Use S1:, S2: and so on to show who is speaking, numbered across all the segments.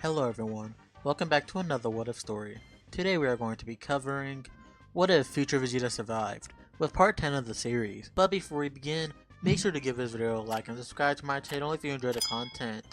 S1: Hello everyone, welcome back to another What If story. Today we are going to be covering What If Future Vegeta Survived, with part 10 of the series. But before we begin, make sure to give this video a like and subscribe to my channel if you enjoy the content.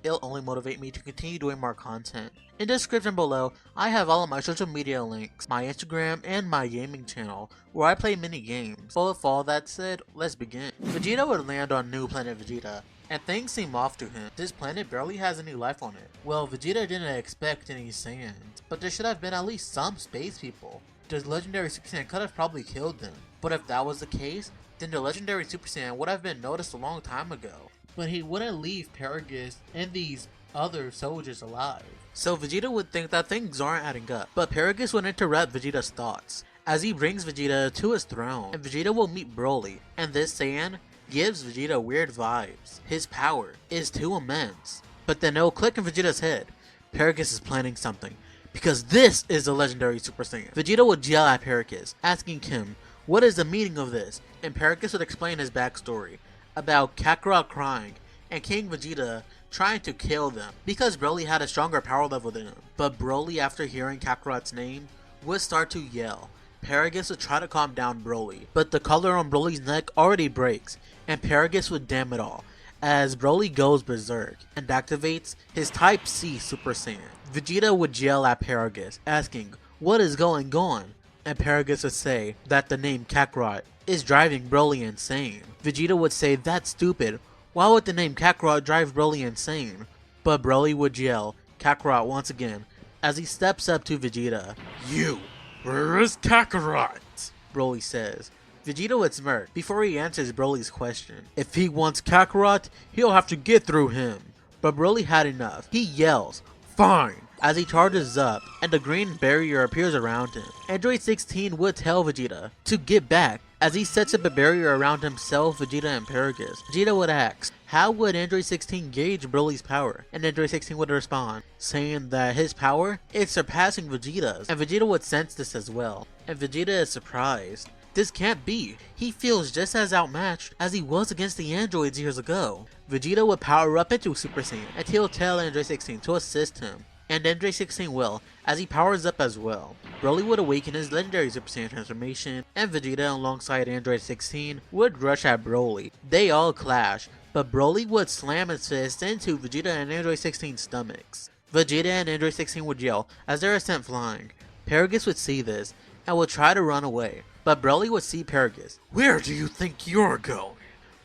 S1: It'll only motivate me to continue doing more content. In the description below, I have all of my social media links, my Instagram, and my gaming channel, where I play mini games. But with all that said, let's begin. Vegeta would land on new planet Vegeta, and things seem off to him. This planet barely has any life on it. Well, Vegeta didn't expect any Saiyans, but there should have been at least some space people. The legendary Super Saiyan could have probably killed them, but if that was the case, then the legendary Super Saiyan would have been noticed a long time ago. But he wouldn't leave Paragus and these other soldiers alive. So Vegeta would think that things aren't adding up, but Paragus would interrupt Vegeta's thoughts, as he brings Vegeta to his throne, and Vegeta will meet Broly, and this Saiyan gives Vegeta weird vibes. His power is too immense. But then it'll click in Vegeta's head. Paragus is planning something, because this is the legendary Super Saiyan. Vegeta would yell at Paragus, asking him, what is the meaning of this? And Paragus would explain his backstory, about Kakarot crying, and King Vegeta trying to kill them, because Broly had a stronger power level than him. But Broly, after hearing Kakarot's name, would start to yell. Paragus would try to calm down Broly, but the collar on Broly's neck already breaks, and Paragus would damn it all, as Broly goes berserk, and activates his Type C Super Saiyan. Vegeta would yell at Paragus, asking, what is going on? And Paragus would say that the name Kakarot is driving Broly insane. Vegeta would say, that's stupid, why would the name Kakarot drive Broly insane? But Broly would yell, Kakarot once again, as he steps up to Vegeta. You! Where is Kakarot? Broly says. Vegeta would smirk before he answers Broly's question. If he wants Kakarot, he'll have to get through him. But Broly had enough. He yells, fine, as he charges up and the green barrier appears around him. Android 16 would tell Vegeta to get back as he sets up a barrier around himself, Vegeta, and Paragus. Vegeta would ask, how would Android 16 gauge Broly's power? And Android 16 would respond, saying that his power is surpassing Vegeta's, and Vegeta would sense this as well. And Vegeta is surprised. This can't be. He feels just as outmatched as he was against the androids years ago. Vegeta would power up into Super Saiyan, and he'll tell Android 16 to assist him. And Android 16 will, as he powers up as well. Broly would awaken his legendary Super Saiyan transformation, and Vegeta alongside Android 16 would rush at Broly. They all clash, but Broly would slam his fist into Vegeta and Android 16's stomachs. Vegeta and Android 16 would yell as they are sent flying. Paragus would see this, and would try to run away, but Broly would see Paragus. Where do you think you're going?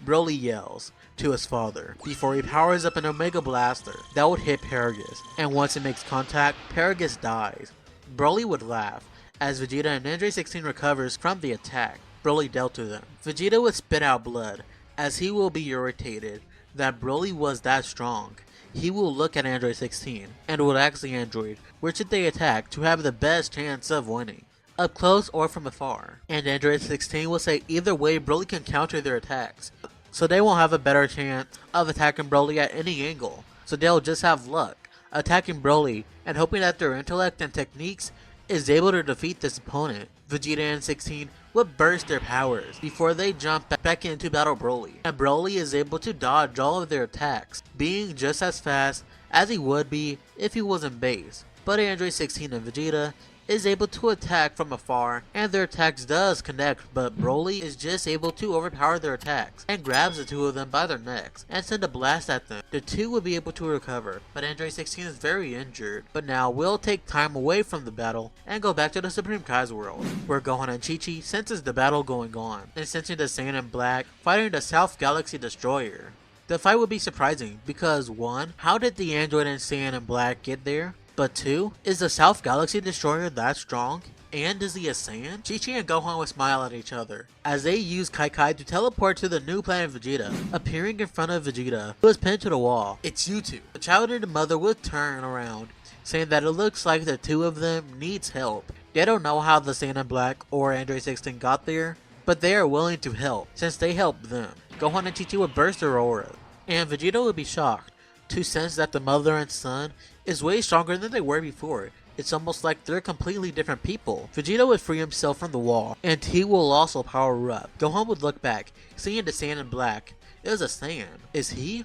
S1: Broly yells to his father before he powers up an Omega Blaster that would hit Paragus, and once it makes contact, Paragus dies. Broly would laugh as Vegeta and Android 16 recovers from the attack Broly dealt to them. Vegeta would spit out blood as he will be irritated that Broly was that strong. He will look at Android 16 and would ask the android where should they attack to have the best chance of winning, up close or from afar. And Android 16 will say either way Broly can counter their attacks, so they won't have a better chance of attacking Broly at any angle, so they'll just have luck attacking Broly and hoping that their intellect and techniques is able to defeat this opponent. Vegeta and 16 would burst their powers before they jump back into battle Broly, and Broly is able to dodge all of their attacks, being just as fast as he would be if he was in base. But Android 16 and Vegeta is able to attack from afar, and their attacks does connect, but Broly is just able to overpower their attacks and grabs the two of them by their necks and send a blast at them. The two will be able to recover, but Android 16 is very injured. But now we'll take time away from the battle and go back to the Supreme Kai's world, where Gohan and Chi-Chi senses the battle going on and sensing the Saiyan in Black fighting the South Galaxy Destroyer. The fight would be surprising because 1. How did the android and Saiyan in Black get there? But 2, is the South Galaxy Destroyer that strong? And is he a Saiyan? Chi-Chi and Gohan would smile at each other as they use Kai to teleport to the new planet Vegeta, appearing in front of Vegeta, who is pinned to the wall. It's you two. The child and the mother would turn around, saying that it looks like the two of them needs help. They don't know how the Saiyan in Black or Android 16 got there, but they are willing to help since they helped them. Gohan and Chi-Chi would burst their aura, and Vegeta would be shocked to sense that the mother and son is way stronger than they were before. It's almost like they're completely different people. Vegeta would free himself from the wall, and he will also power up. Gohan would look back, seeing the Saiyan in Black. It was a Saiyan. Is he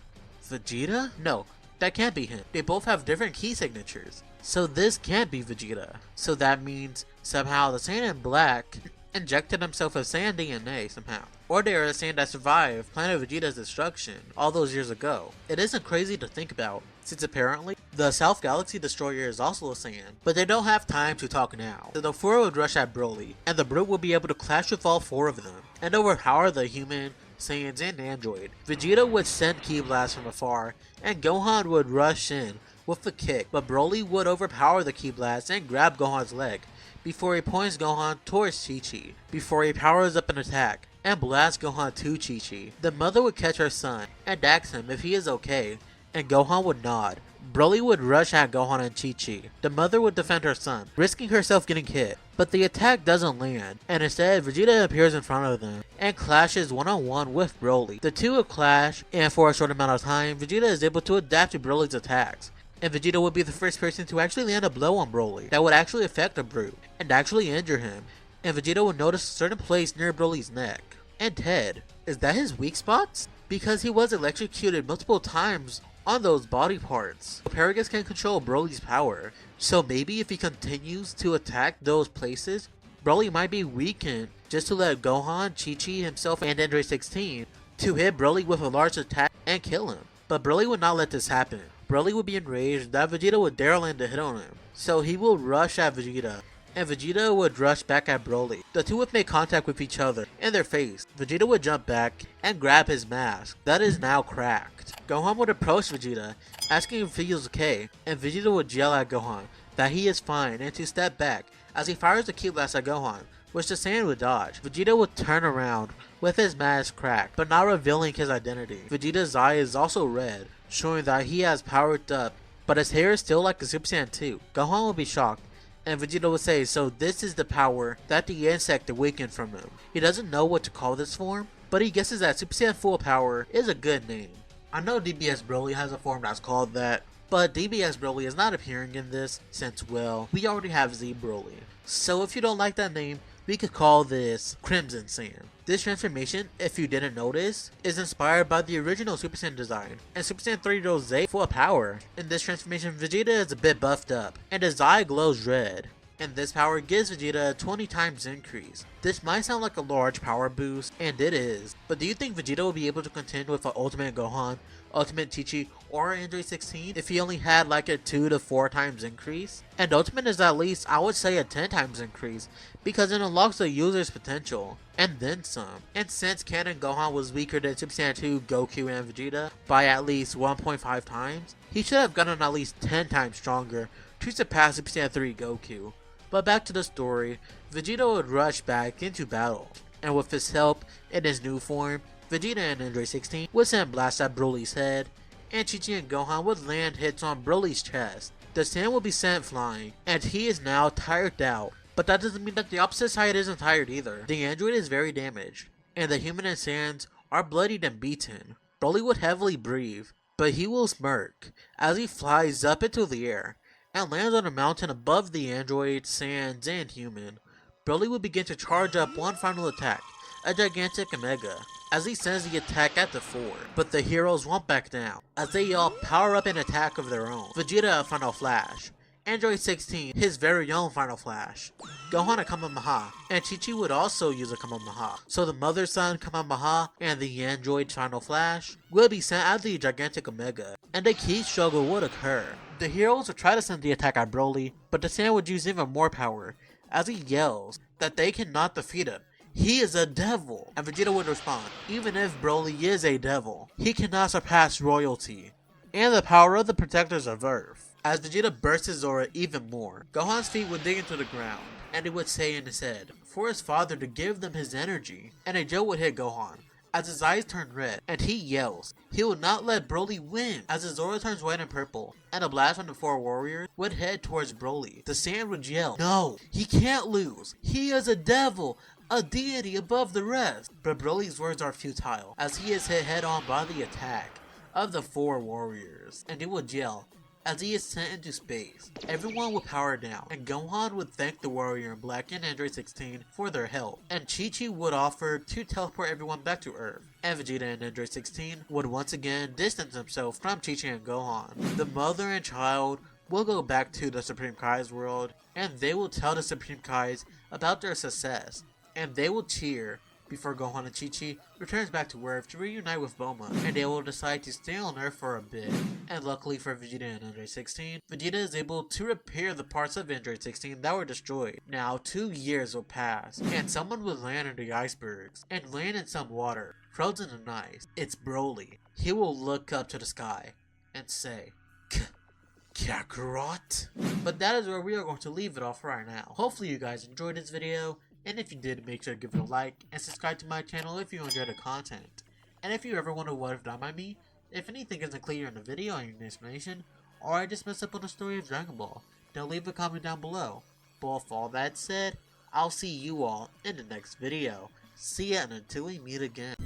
S1: Vegeta? No, That can't be him. They both have different key signatures. So this can't be Vegeta. So that means somehow the Saiyan in black injected himself with Saiyan DNA somehow. Or they are a Saiyan that survived Planet Vegeta's destruction all those years ago. It isn't crazy to think about, since apparently the South Galaxy Destroyer is also a Saiyan, but they don't have time to talk now. So the four would rush at Broly, and the Brute will be able to clash with all four of them, and overpower the human, Saiyans, and android. Vegeta would send Ki Blast from afar, and Gohan would rush in with a kick, but Broly would overpower the Ki Blast and grab Gohan's leg, before he points Gohan towards Chi-Chi, before he powers up an attack, and blasts Gohan to Chi-Chi. The mother would catch her son, and ask him if he is okay, and Gohan would nod. Broly would rush at Gohan and Chi-Chi. The mother would defend her son, risking herself getting hit, but the attack doesn't land, and instead Vegeta appears in front of them, and clashes one-on-one with Broly. The two would clash, and for a short amount of time, Vegeta is able to adapt to Broly's attacks, and Vegeta would be the first person to actually land a blow on Broly that would actually affect the Brute, and actually injure him, and Vegeta would notice a certain place near Broly's neck, and head. Is that his weak spots? Because he was electrocuted multiple times on those body parts. Paragus can control Broly's power, so maybe if he continues to attack those places, Broly might be weakened just to let Gohan, Chi-Chi himself, and Android 16 to hit Broly with a large attack and kill him. But Broly would not let this happen. Broly would be enraged that Vegeta would dare land a hit on him, so he will rush at Vegeta, and Vegeta would rush back at Broly. The two would make contact with each other in their face. Vegeta would jump back and grab his mask that is now cracked. Gohan would approach Vegeta, asking if he is okay, and Vegeta would yell at Gohan that he is fine and to step back as he fires the Ki Blast at Gohan, which the Saiyan would dodge. Vegeta would turn around with his mask cracked, but not revealing his identity. Vegeta's eye is also red, showing that he has powered up, but his hair is still like a Super Saiyan 2. Gohan will be shocked, and Vegeta would say, so this is the power that the insect awakened from him. He doesn't know what to call this form, but he guesses that Super Saiyan Full Power is a good name. I know DBS Broly has a form that's called that, but DBS Broly is not appearing in this since, well, we already have Z Broly. So if you don't like that name, we could call this Crimson Saiyan. This transformation, if you didn't notice, is inspired by the original Super Saiyan design, and Super Saiyan 3 Rose full of power. In this transformation, Vegeta is a bit buffed up, and his eye glows red, and this power gives Vegeta a 20 times increase. This might sound like a large power boost, and it is, but do you think Vegeta will be able to contend with an Ultimate Gohan, Ultimate Chi-Chi, or Android 16 if he only had like a 2 to 4 times increase? And Ultimate is at least, I would say, a 10 times increase, because it unlocks the user's potential, and then some. And since Canon Gohan was weaker than Super Saiyan 2, Goku, and Vegeta by at least 1.5 times, he should have gotten at least 10 times stronger to surpass Super Saiyan 3 Goku. But back to the story, Vegeta would rush back into battle, and with his help in his new form, Vegeta and Android 16 would send blasts at Broly's head, and Chi-Chi and Gohan would land hits on Broly's chest. The Saiyan will be sent flying, and he is now tired out. But that doesn't mean that the opposite side isn't tired either. The android is very damaged, and the human and Saiyans are bloodied and beaten. Broly would heavily breathe, but he will smirk as he flies up into the air and lands on a mountain above the android, Saiyans, and human. Broly would begin to charge up one final attack, a gigantic Omega, as he sends the attack at the four, but the heroes won't back down, as they all power up an attack of their own. Vegeta a Final Flash, Android 16 his very own Final Flash, Gohan a Kamehameha, and Chi-Chi would also use a Kamehameha. So the Mother-Son Kamehameha and the Android Final Flash will be sent at the gigantic Omega, and a key struggle would occur. The heroes would try to send the attack at Broly, but the Saiyan would use even more power, as he yells that they cannot defeat him. He is a devil, and Vegeta would respond, even if Broly is a devil, he cannot surpass royalty, and the power of the Protectors of Earth. As Vegeta bursts his aura even more, Gohan's feet would dig into the ground, and he would say in his head, for his father to give them his energy, and a joke would hit Gohan, as his eyes turn red, and he yells. He will not let Broly win, as his aura turns white and purple, and a blast from the four warriors would head towards Broly. The Saiyan would yell, no, he can't lose, he is a devil, a deity above the rest. But Broly's words are futile, as he is hit head on by the attack of the four warriors, and he would yell, as he is sent into space. Everyone would power down, and Gohan would thank the warrior in black and Android 16 for their help, and Chi-Chi would offer to teleport everyone back to Earth, and Vegeta and Android 16 would once again distance themselves from Chi-Chi and Gohan. The mother and child will go back to the Supreme Kai's world, and they will tell the Supreme Kais about their success, and they will cheer before Gohan and Chi-Chi returns back to Earth to reunite with Bulma, and they will decide to stay on Earth for a bit. And luckily for Vegeta and Android 16, Vegeta is able to repair the parts of Android 16 that were destroyed. Now 2 years will pass, and someone will land in the icebergs, and land in some water, frozen in ice. It's Broly. He will look up to the sky, and say, Kakarot? But that is where we are going to leave it off right now. Hopefully you guys enjoyed this video, and if you did, make sure to give it a like, and subscribe to my channel if you enjoyed the content. And if you ever wonder what if done by me, if anything isn't clear in the video or in the explanation, or I just messed up on the story of Dragon Ball, then leave a comment down below. But with all that said, I'll see you all in the next video. See ya, and until we meet again.